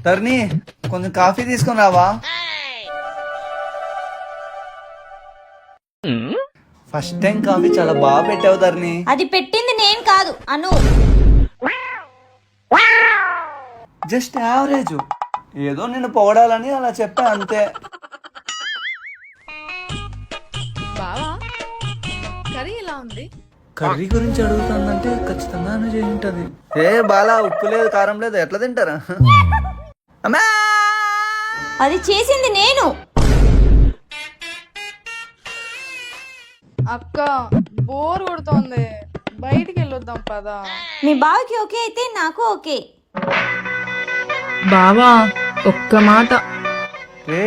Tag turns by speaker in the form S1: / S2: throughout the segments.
S1: ధరణి కొంచెం కాఫీ తీసుకొని రావా? ఫస్ట్ టైం కాఫీ చాలా బాగా పెట్టావు ధరణి.
S2: అది పెట్టింది నేను కాదు, అను.
S1: జస్ట్ యావరేజ్, ఏదో నిన్ను పొగడాలని అలా చెప్పా అంతే.
S3: బావా కర్రీ ఎలా ఉంది?
S1: కర్రీ గురించి అడుగుతుందంటే ఖచ్చితంగా చేయి ఉంటది. ఏ బాలా, ఉప్పు లేదు కారం లేదు ఎట్లా తింటారా? అమ్మా,
S2: అది చేసింది నేను.
S3: అక్క బోర్ కొడుతోంది, బయటికి వెళ్ళొద్దాం పదా.
S2: మీ బావకి ఓకే అయితే నాకు ఓకే.
S3: బావా ఒక్క మాట.
S1: రే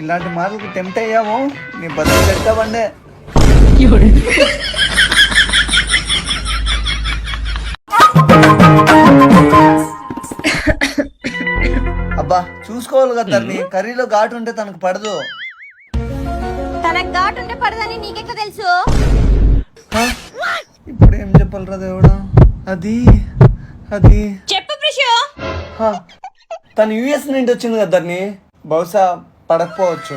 S1: ఇలాంటి మాటలకు టెంప్ట్ అయ్యాము, నీ బతుకు పెట్టావండే. అబ్బా చూసుకోవాలి కదా తన్ని, కర్రీలో ఘాటు ఉంటే తనకు పడదు.
S2: తనకు ఘాటు ఉంటే పడదని నీకెట్లా తెలుసు?
S1: ఇప్పుడు ఏం చెప్పాలరా దేవుడా? అది అది
S2: చెప్పు ప్రిషు.
S1: హా, తను యుఎస్ నుండి వచ్చింది కదా తన్ని, బహుశా పడకపోవచ్చు.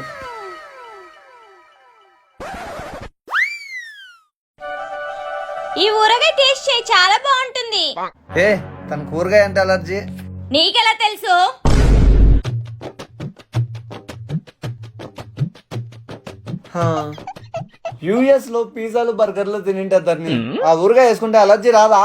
S2: ఈ ఊరగాయ టేస్ట్ చేయి, చాలా బాగుంటుంది.
S1: ఏ తన కూరగాయ అంటే అలర్జీ.
S2: నీకెలా తెలుసు?
S1: యుఎస్ లో పిజ్జాలు బర్గర్లు తినింటారు దాన్ని, ఆ ఊరగాయ వేసుకుంటే అలర్జీ రాదా?